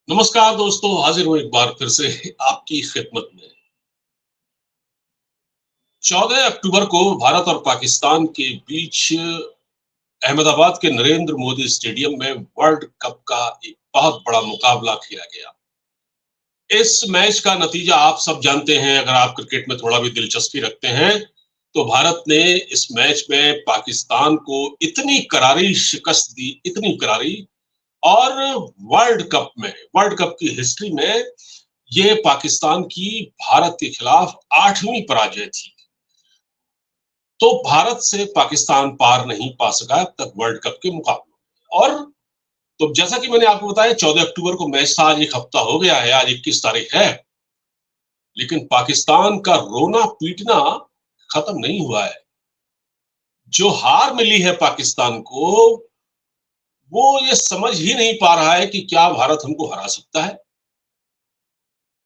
नमस्कार दोस्तों, हाजिर हूं एक बार फिर से आपकी खिदमत में। 14 अक्टूबर को भारत और पाकिस्तान के बीच अहमदाबाद के नरेंद्र मोदी स्टेडियम में वर्ल्ड कप का एक बहुत बड़ा मुकाबला खेला गया। इस मैच का नतीजा आप सब जानते हैं। अगर आप क्रिकेट में थोड़ा भी दिलचस्पी रखते हैं तो भारत ने इस मैच में पाकिस्तान को इतनी करारी शिकस्त दी, इतनी करारी। और वर्ल्ड कप की हिस्ट्री में ये पाकिस्तान की भारत के खिलाफ 8वीं पराजय थी। तो भारत से पाकिस्तान पार नहीं पा सका अब तक वर्ल्ड कप के मुकाबले। और तो जैसा कि मैंने आपको बताया 14 अक्टूबर को मैच था, आज एक हफ्ता हो गया है, आज 21 तारीख है, लेकिन पाकिस्तान का रोना पीटना खत्म नहीं हुआ है। जो हार मिली है पाकिस्तान को, वो ये समझ ही नहीं पा रहा है कि क्या भारत हमको हरा सकता है।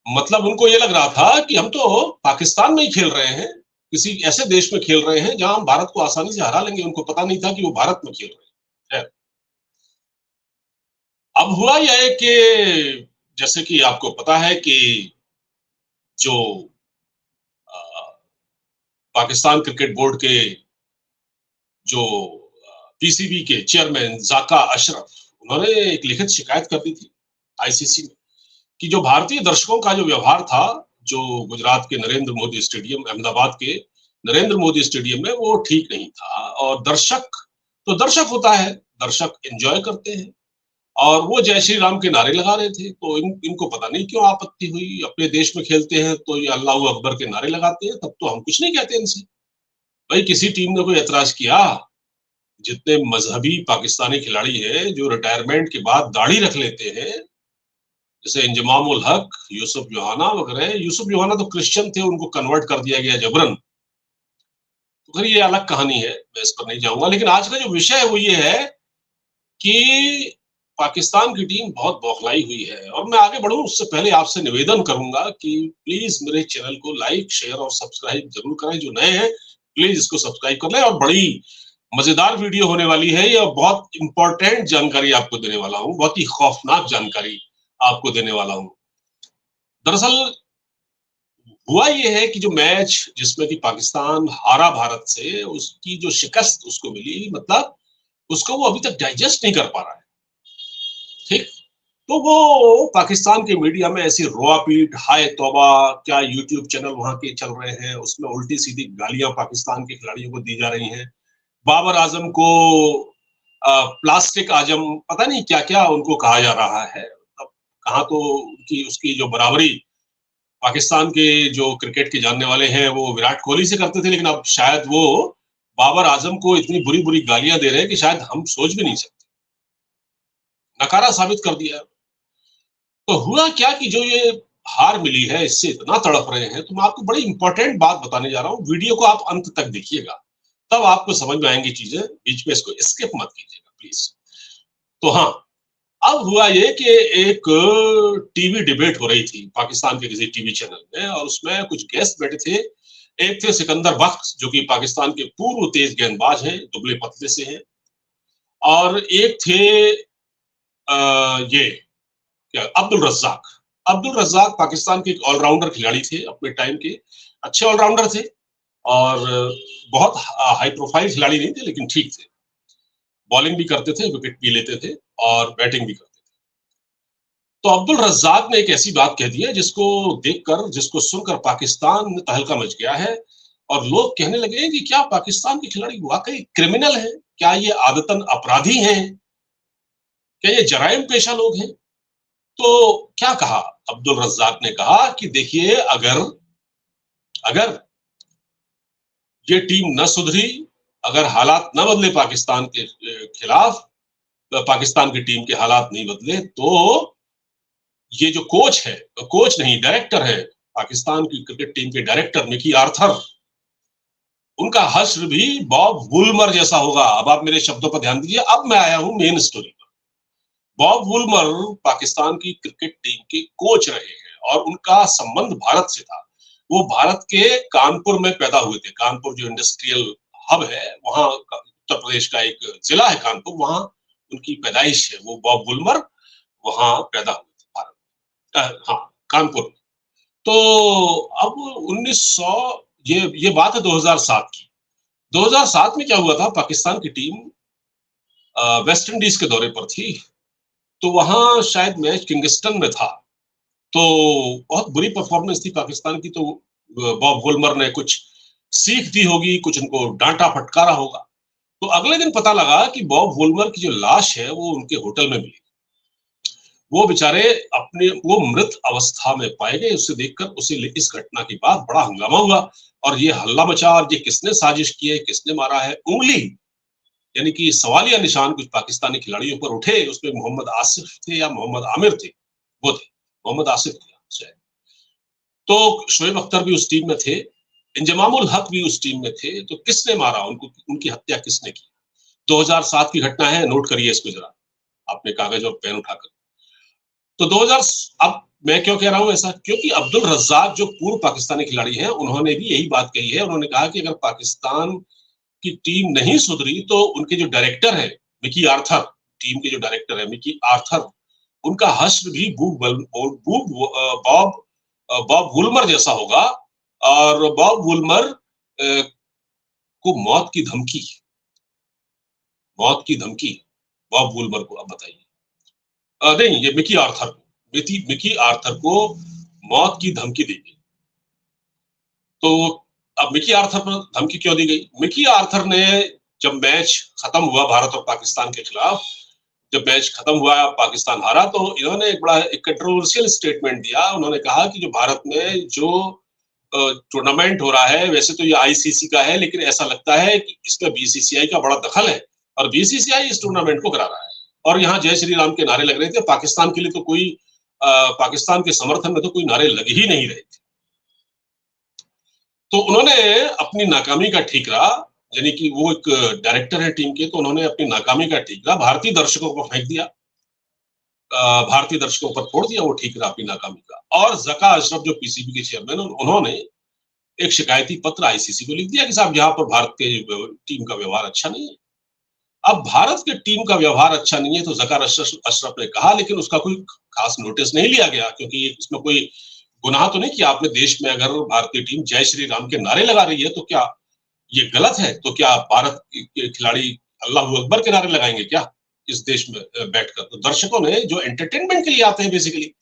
मतलब उनको ये लग रहा था कि हम तो पाकिस्तान में ही खेल रहे हैं, किसी ऐसे देश में खेल रहे हैं जहां हम भारत को आसानी से हरा लेंगे। उनको पता नहीं था कि वो भारत में खेल रहे हैं। अब हुआ यह है कि जैसे कि आपको पता है कि जो पाकिस्तान क्रिकेट बोर्ड के जो पीसीबी के चेयरमैन जाका अशरफ, उन्होंने एक लिखित शिकायत कर दी थी आईसीसी में कि जो भारतीय दर्शकों का जो व्यवहार था, जो गुजरात के नरेंद्र मोदी स्टेडियम, अहमदाबाद के नरेंद्र मोदी स्टेडियम में, वो ठीक नहीं था। और दर्शक होता है, दर्शक एंजॉय करते हैं, और वो जय श्री राम के नारे लगा रहे थे। तो इनको पता नहीं क्यों आपत्ति हुई। अपने देश में खेलते हैं तो ये अल्लाह अकबर के नारे लगाते हैं, तब तो हम कुछ नहीं कहते इनसे। भाई किसी टीम ने कोई ऐतराज किया? जितने मजहबी पाकिस्तानी खिलाड़ी हैं जो रिटायरमेंट के बाद दाढ़ी रख लेते हैं, जैसे इंजमाम उल हक, यूसुफ योहाना वगैरह। यूसुफ योहाना तो क्रिश्चियन थे, उनको कन्वर्ट कर दिया गया जबरन। तो खैर ये अलग कहानी है, मैं इस पर नहीं जाऊंगा। लेकिन आज का जो विषय है वो ये है कि पाकिस्तान की टीम बहुत बौखलाई हुई है। और मैं आगे बढ़ूं उससे पहले आपसे निवेदन करूंगा कि प्लीज मेरे चैनल को लाइक, शेयर और सब्सक्राइब जरूर करें। जो नए हैं प्लीज इसको सब्सक्राइब कर लें। और बड़ी मजेदार वीडियो होने वाली है ये, बहुत इंपॉर्टेंट जानकारी आपको देने वाला हूं, बहुत ही खौफनाक जानकारी आपको देने वाला हूं। दरअसल हुआ ये है कि जो मैच जिसमें कि पाकिस्तान हारा भारत से, उसकी जो शिकस्त उसको मिली, मतलब उसको वो अभी तक डाइजेस्ट नहीं कर पा रहा है। ठीक। तो वो पाकिस्तान के मीडिया में ऐसी रोआपीट, हाय तौबा, क्या यूट्यूब चैनल वहां के चल रहे हैं, उसमें उल्टी सीधी गालियां पाकिस्तान के खिलाड़ियों को दी जा रही हैं। बाबर आजम को प्लास्टिक आजम, पता नहीं क्या क्या उनको कहा जा रहा है। अब कहाँ तो उनकी उसकी जो बराबरी पाकिस्तान के जो क्रिकेट के जानने वाले हैं वो विराट कोहली से करते थे, लेकिन अब शायद वो बाबर आजम को इतनी बुरी बुरी गालियां दे रहे हैं कि शायद हम सोच भी नहीं सकते। नकारा साबित कर दिया। तो हुआ क्या कि जो ये हार मिली है, इससे इतना तड़प रहे हैं। तो मैं आपको बड़ी इंपॉर्टेंट बात बताने जा रहा हूँ, वीडियो को आप अंत तक देखिएगा, तब आपको समझ में आएंगी चीजें। बीच में इसको स्किप मत कीजिएगा प्लीज। तो हाँ, अब हुआ ये कि एक टीवी डिबेट हो रही थी पाकिस्तान के किसी टीवी चैनल में, और उसमें कुछ गेस्ट बैठे थे। एक थे सिकंदर बख्श, जो कि पाकिस्तान के पूर्व तेज गेंदबाज हैं, दुबले पतले से हैं। और एक थे ये क्या, अब्दुल रज्जाक पाकिस्तान के एक ऑलराउंडर खिलाड़ी थे अपने टाइम के, अच्छे ऑलराउंडर थे। और बहुत हाई प्रोफाइल खिलाड़ी नहीं थे, लेकिन ठीक थे। बॉलिंग भी करते थे, विकेट भी लेते थे, और बैटिंग भी करते थे। तो अब्दुल रज्जाक ने एक ऐसी बात कह दी है जिसको देखकर, जिसको सुनकर पाकिस्तान में तहलका मच गया है। और लोग कहने लगे कि क्या पाकिस्तान के खिलाड़ी वाकई क्रिमिनल हैं? क्या ये आदतन अपराधी हैं? क्या ये जराइम पेशा लोग हैं? तो क्या कहा अब्दुल रज्जाक ने? कहा कि देखिए, अगर अगर ये टीम न सुधरी, अगर हालात न बदले पाकिस्तान के खिलाफ, पाकिस्तान की टीम के हालात नहीं बदले, तो ये जो कोच है, कोच नहीं डायरेक्टर है, पाकिस्तान की क्रिकेट टीम के डायरेक्टर मिकी आर्थर, उनका हश्र भी बॉब वुलमर जैसा होगा। अब आप मेरे शब्दों पर ध्यान दीजिए, अब मैं आया हूं मेन स्टोरी पर। बॉब वुलमर पाकिस्तान की क्रिकेट टीम के कोच रहे हैं, और उनका संबंध भारत से था। वो भारत के कानपुर में पैदा हुए थे। कानपुर जो इंडस्ट्रियल हब है, वहां उत्तर प्रदेश का एक जिला है कानपुर, वहां उनकी पैदाइश है। वो बॉब वुलमर वहां पैदा हुए थे भारत। हाँ, कानपुर। तो अब 1900, ये बात है 2007 की। 2007 में क्या हुआ था, पाकिस्तान की टीम वेस्ट इंडीज के दौरे पर थी, तो वहां शायद मैच किंगस्टन में था। तो बहुत बुरी परफॉर्मेंस थी पाकिस्तान की, तो बॉब होल्मर ने कुछ सीख दी होगी, कुछ उनको डांटा फटकारा होगा। तो अगले दिन पता लगा कि बॉब होल्मर की जो लाश है वो उनके होटल में मिली। वो बेचारे अपने वो मृत अवस्था में पाए गए। उसे देखकर उसे इस घटना के बाद बड़ा हंगामा हुआ और ये हल्ला मचा, और ये किसने साजिश की है, किसने मारा है, उंगली यानी कि सवालिया निशान कुछ पाकिस्तानी खिलाड़ियों पर उठे। उसमें मोहम्मद आसिफ थे या मोहम्मद आमिर थे, वो थे मोहम्मद आसिफ थे शायद। तो शोएब अख्तर भी उस टीम में थे, इंजमामुल हक भी उस टीम में थे। तो किसने मारा उनको, उनकी हत्या किसने की? 2007 की घटना है, नोट करिए इसको जरा अपने कागज और पेन उठाकर। तो 2000, अब मैं क्यों कह रहा हूं ऐसा, क्योंकि अब्दुल रज्जाक जो पूर्व पाकिस्तानी खिलाड़ी हैं, उन्होंने भी यही बात कही है। उन्होंने कहा कि अगर पाकिस्तान की टीम नहीं सुधरी तो उनके जो डायरेक्टर है मिकी आर्थर, टीम के जो डायरेक्टर है मिकी आर्थर, उनका हश्र भी बॉब बॉब वुलमर जैसा होगा। और बॉब वुलमर को मौत की धमकी बॉब वुलमर को, अब बताइए। नहीं, ये मिकी आर्थर को, मिकी आर्थर को मौत की धमकी दी गई। तो अब मिकी आर्थर पर धमकी क्यों दी गई? मिकी आर्थर ने जब मैच खत्म हुआ भारत और पाकिस्तान के खिलाफ, जब मैच खत्म हुआ पाकिस्तान हारा, तो इन्होंने एक कंट्रोवर्शियल स्टेटमेंट दिया। उन्होंने कहा कि जो भारत में जो टूर्नामेंट हो रहा है, वैसे तो ये आईसीसी का है, लेकिन ऐसा लगता है कि इसमें बीसीसीआई का बड़ा दखल है और बीसीसीआई इस टूर्नामेंट को करा रहा है। और यहाँ जय श्री राम के नारे लग रहे थे। पाकिस्तान के लिए तो कोई पाकिस्तान के समर्थन में तो कोई नारे लग ही नहीं रहे थे। तो उन्होंने अपनी नाकामी का ठीकरा, यानी कि वो एक डायरेक्टर है टीम के, तो उन्होंने अपनी नाकामी का ठीकरा भारतीय दर्शकों को फेंक दिया, भारतीय दर्शकों पर फोड़ दिया वो ठीकरा अपनी नाकामी का। और जका अशरफ जो पीसीबी के चेयरमैन, उन्होंने एक शिकायती पत्र आईसीसी को लिख दिया कि साहब यहाँ पर भारत के टीम का व्यवहार अच्छा नहीं है। अब भारत की टीम का व्यवहार अच्छा नहीं है तो जकार अशरफ ने कहा, लेकिन उसका कोई खास नोटिस नहीं लिया गया, क्योंकि इसमें कोई गुनाह तो नहीं किया आपने। देश में अगर भारतीय टीम जय श्री राम के नारे लगा रही है तो क्या ये गलत है? तो क्या भारत के खिलाड़ी अल्लाह अकबर के नारे लगाएंगे क्या इस देश में बैठकर? तो दर्शकों ने जो एंटरटेनमेंट के लिए आते हैं बेसिकली,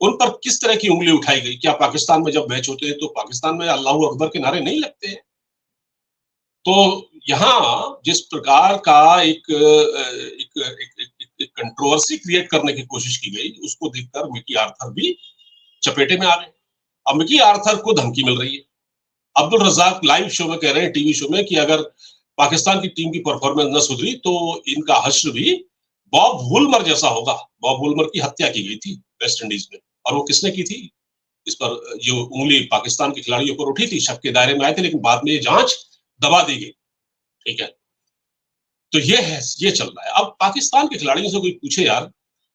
उन पर किस तरह की उंगली उठाई गई? क्या पाकिस्तान में जब मैच होते हैं तो पाकिस्तान में अल्लाह अकबर के नारे नहीं लगते हैं? तो यहाँ जिस प्रकार का एक कंट्रोवर्सी क्रिएट करने की कोशिश की गई, उसको देखकर मिकी आर्थर भी चपेटे में आ गए। अब मिकी आर्थर को धमकी मिल रही है। अब्दुल रज्जाक लाइव शो में कह रहे हैं, टीवी शो में, कि अगर पाकिस्तान की टीम की परफॉर्मेंस न सुधरी तो इनका हश्र भी बॉब वुलमर जैसा होगा। बॉब वुलमर की हत्या की गई थी वेस्ट इंडीज में, और वो किसने की थी? इस पर जो उंगली पाकिस्तान के खिलाड़ियों पर उठी थी, शक के दायरे में आए थे, लेकिन बाद में ये जांच दबा दी गई। ठीक है, तो ये चल रहा है। अब पाकिस्तान के खिलाड़ियों से कोई पूछे, यार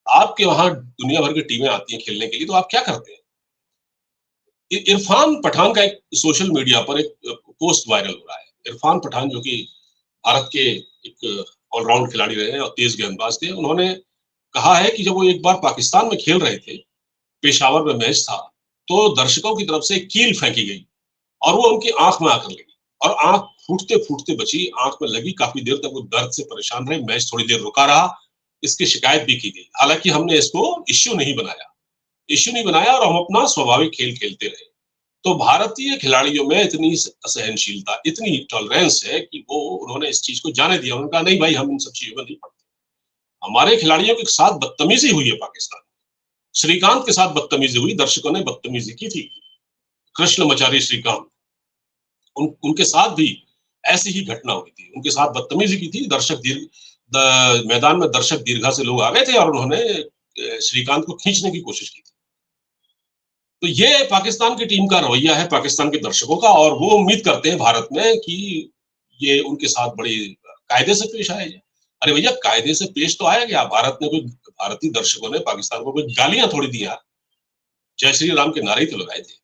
आपके वहां दुनिया भर की टीमें आती हैं खेलने के लिए, तो आप क्या करते हैं? इरफान पठान का एक सोशल मीडिया पर एक पोस्ट वायरल हो रहा है। इरफान पठान जो कि भारत के एक ऑलराउंड खिलाड़ी रहे हैं और तेज गेंदबाज थे, उन्होंने कहा है कि जब वो एक बार पाकिस्तान में खेल रहे थे, पेशावर में मैच था, तो दर्शकों की तरफ से कील फेंकी गई और वो उनकी आंख में आकर लगी, और आंख फूटते फूटते बची, आंख में लगी। काफी देर तक वो दर्द से परेशान रहे, मैच थोड़ी देर रुका रहा, इसकी शिकायत भी की गई। हालांकि हमने इसको इश्यू नहीं बनाया और हम अपना स्वाभाविक खेल खेलते रहे। तो भारतीय खिलाड़ियों में इतनी सहनशीलता, इतनी टॉलरेंस है कि वो उन्होंने इस चीज को जाने दिया। उन्होंने कहा नहीं भाई, हम इन सब चीजों में नहीं पड़ते। हमारे खिलाड़ियों के साथ बदतमीजी हुई है पाकिस्तान, श्रीकांत के साथ बदतमीजी हुई, दर्शकों ने बदतमीजी की थी। कृष्णमचारी श्रीकांत, उनके साथ भी ऐसी ही घटना हुई थी, उनके साथ बदतमीजी की थी। मैदान में दर्शक दीर्घा से लोग आ गए थे और उन्होंने श्रीकांत को खींचने की कोशिश की थी। तो ये पाकिस्तान की टीम का रवैया है, पाकिस्तान के दर्शकों का, और वो उम्मीद करते हैं भारत में कि ये उनके साथ बड़ी कायदे से पेश आया जाए। अरे भैया, कायदे से पेश तो आया गया। भारतीय दर्शकों ने पाकिस्तान को कोई गालियां थोड़ी दी यार, जय श्री राम के नारे तो लगाए थे।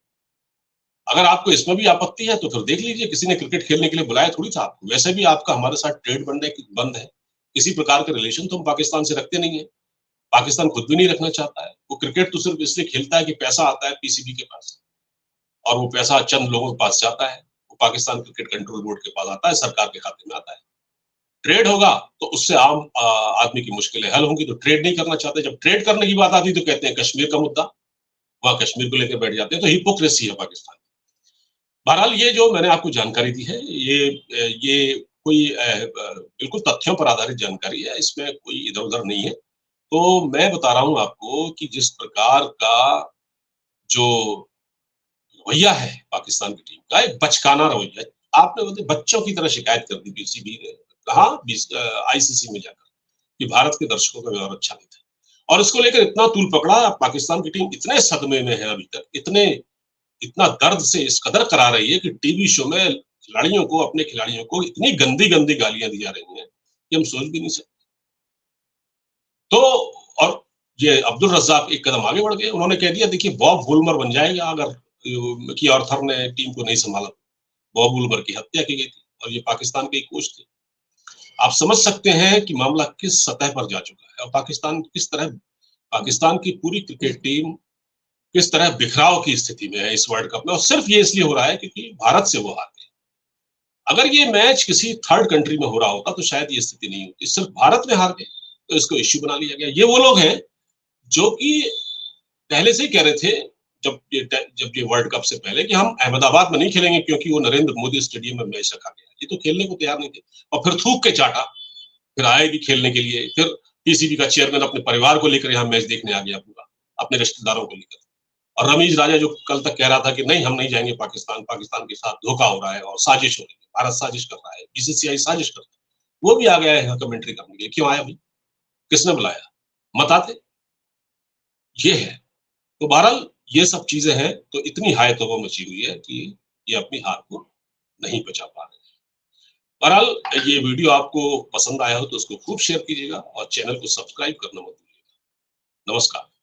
अगर आपको इसमें भी आपत्ति है तो फिर देख लीजिए, किसी ने क्रिकेट खेलने के लिए बुलाया थोड़ी था आपको। वैसे भी आपका हमारे साथ ट्रेड बंद है, किसी प्रकार के रिलेशन तो हम पाकिस्तान से रखते नहीं है। पाकिस्तान खुद भी नहीं रखना चाहता है। वो क्रिकेट तो सिर्फ इसलिए खेलता है कि पैसा आता है पीसीबी के पास और वो पैसा चंद लोगों के पास जाता है। वो पाकिस्तान क्रिकेट कंट्रोल बोर्ड के पास आता है, सरकार के खाते में आता है। ट्रेड होगा तो उससे आम आदमी की मुश्किलें हल होंगी, तो ट्रेड नहीं करना चाहते। जब ट्रेड करने की बात आती है तो कहते हैं कश्मीर का मुद्दा, वहाँ कश्मीर को लेकर बैठ जाते हैं, तो हिपोक्रेसी है पाकिस्तान। बहरहाल ये जो मैंने आपको जानकारी दी है, ये कोई बिल्कुल तथ्यों पर आधारित जानकारी है, इसमें कोई इधर-उधर नहीं है। तो मैं बता रहा हूँ आपको कि जिस प्रकार का जो रवैया है पाकिस्तान की टीम का, एक बचकाना रवैया है। आपने मतलब बच्चों की तरह शिकायत कर दी पीसीबी ने, कहा आईसीसी में जाकर कि भारत के दर्शकों का व्यवहार अच्छा नहीं था। और इसको लेकर इतना तूल पकड़ा, पाकिस्तान की टीम इतने सदमे में है अभी तक, इतना दर्द से इस कदर करा रही है कि टीवी शो में अपने खिलाड़ियों को इतनी गंदी-गंदी गालियाँ दी जा रही हैं, कि हम सोच भी नहीं सकते। तो और ये अब्दुल रज़्ज़ाक एक कदम आगे बढ़ गए, उन्होंने कह दिया देखिए बॉब वुलमर बन जाएगा अगर मिकी आर्थर ने टीम को नहीं सँभाला। बॉब वुलमर की हत्या की गई थी और ये पाकिस्तान के एक कोच थे। आप समझ सकते हैं कि मामला किस सतह पर जा चुका है और पाकिस्तान की पूरी क्रिकेट टीम किस तरह बिखराव की स्थिति में है इस वर्ल्ड कप में, और सिर्फ ये इसलिए हो रहा है क्योंकि भारत से वो हार गए। अगर ये मैच किसी थर्ड कंट्री में हो रहा होता तो शायद ये स्थिति नहीं होती। सिर्फ भारत में हार गए तो इसको इश्यू बना लिया गया। ये वो लोग हैं जो कि पहले से ही कह रहे थे, जब ये वर्ल्ड कप से पहले, कि हम अहमदाबाद में नहीं खेलेंगे क्योंकि वो नरेंद्र मोदी स्टेडियम में मैच रखा गया। ये तो खेलने को तैयार नहीं थे और फिर थूक के चाटा, फिर आए भी खेलने के लिए। फिर पीसीबी का चेयरमैन अपने परिवार को लेकर यहाँ मैच देखने आ गया पूरा, अपने रिश्तेदारों को लेकर। और रमीज राजा जो कल तक कह रहा था कि नहीं हम नहीं जाएंगे पाकिस्तान के साथ धोखा हो रहा है और साजिश हो रही है, भारत साजिश कर रहा है, बीसीसीआई साजिश कर रहा है, वो भी आ गया है यहाँ कमेंट्री करने के लिए। क्यों आया भाई, किसने बुलाया, मत आते। ये है। तो बहरहाल ये सब चीजें हैं, तो इतनी हाय तौबा मची हुई है कि ये अपनी हार को नहीं बचा पा रहे। बहरहाल ये वीडियो आपको पसंद आया हो तो उसको खूब शेयर कीजिएगा और चैनल को सब्सक्राइब करना मत भूलिएगा। नमस्कार।